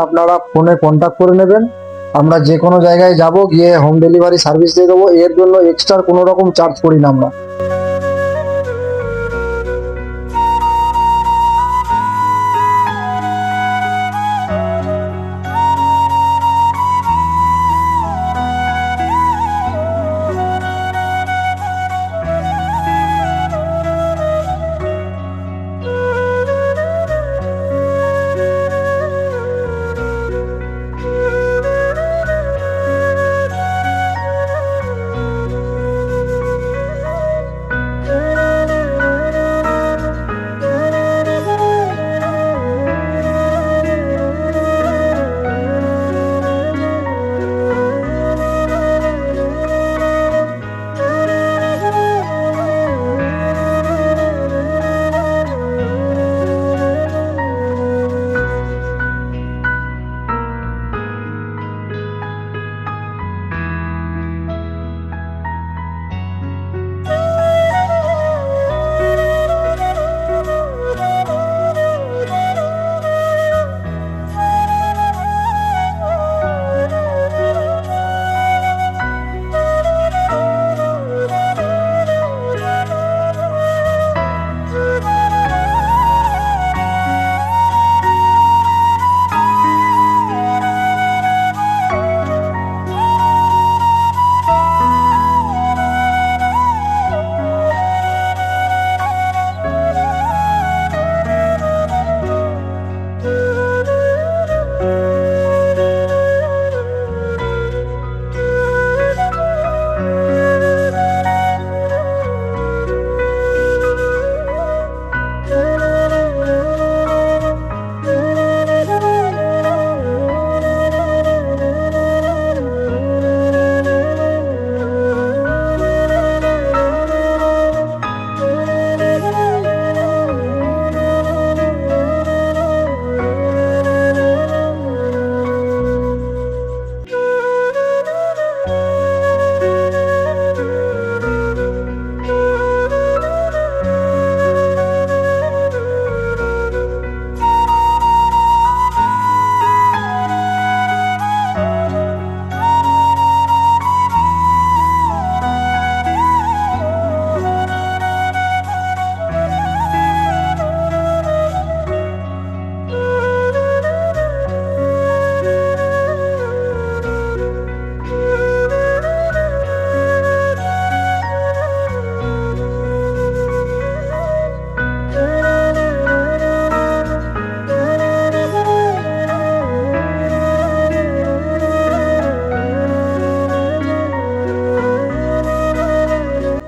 আপনারা ফোনে কন্ট্যাক্ট করে নেবেন। আমরা যে কোনো জায়গায় যাব, গিয়ে হোম ডেলিভারি সার্ভিস দিয়ে দেবো। এর জন্য এক্সট্রা কোনো রকম চার্জ করি না আমরা।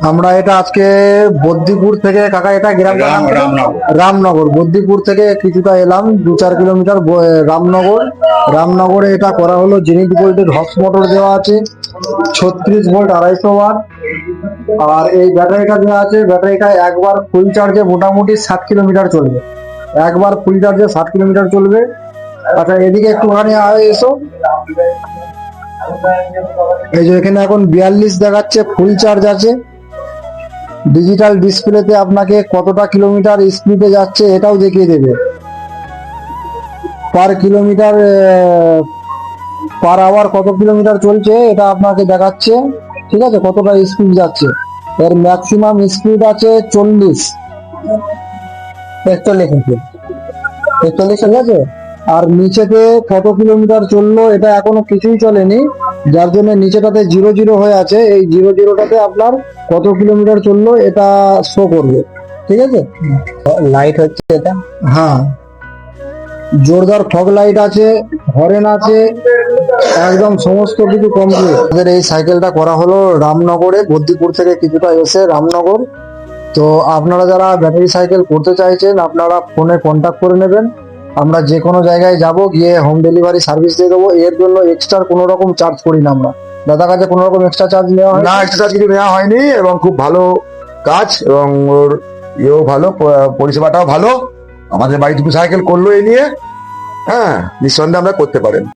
আমরা এটা আজকে বদ্দিপুর থেকে, কাকা এটা গ্রামটার নাম কি? রামনগর। বদ্দিপুর থেকে কিছুটা এলাম, 2-4 কিলোমিটার রামনগর। রামনগরে এটা করা হলো। জেনিথ ভোল্টেজ হক্স মোটর দেওয়া আছে, 36 ভোল্ট 250 ওয়াট। আর এই ব্যাটারিটা দেওয়া আছে, ব্যাটারিটা একবার ফুল চার্জে মোটামুটি 60 কিলোমিটার চলবে। একবার ফুল চার্জে 60 কিলোমিটার চলবে। আচ্ছা, এদিকে একটুখানি এসো। এই যে এখানে এখন 42 দেখাচ্ছে, ফুল চার্জ আছে। ডিজিটাল ডিসপ্লেতে আপনাকে কতটা কিলোমিটার স্পিডে যাচ্ছে এটাও দেখিয়ে দেবে। পার কিলোমিটার, পার আওয়ার কত কিলোমিটার চলছে এটা আপনাকে দেখাচ্ছে। ঠিক আছে, কতটা স্পিড যাচ্ছে। এর ম্যাক্সিমাম স্পিড আছে 40, 41, ঠিক আছে। আর নিচেতে কত কিলোমিটার চললো এটা এখনো কিছুই চলেনি, যার জন্য নিচেটাতে 00 হয়ে আছে। এই 00টাতে আপনার কত কিলোমিটার চললো এটা শো করবে। ঠিক আছে, লাইট হচ্ছে এটা। হ্যাঁ, জোরদার ফগ লাইট আছে, হরেন আছে, একদম সমস্ত কিছু কমপ্লিট। আমাদের এই সাইকেলটা করা হলো রামনগরে, বদ্দিপুর থেকে কিছুটা এসে রামনগর। তো আপনারা যারা ব্যাটারি সাইকেল করতে চাইছেন, আপনারা ফোনে কন্ট্যাক্ট করে নেবেন। আমরা যে কোনো জায়গায় যাব, গিয়ে হোম ডেলিভারি সার্ভিস দিয়ে দেবো। এর জন্য এক্সট্রা কোনো রকম চার্জ করি না আমরা। দাদার কাছে কোনো রকম এক্সট্রা চার্জ নেওয়া হয় না? এক্সট্রা চার্জ কিছু নেওয়া হয়নি, এবং খুব ভালো কাজ, এবং ওর ইয়েও ভালো, পরিষেবাটাও ভালো। আমাদের বাড়ি দুটো সাইকেল করলো এই নিয়ে। হ্যাঁ, নিঃসন্দেহে আমরা করতে পারেন।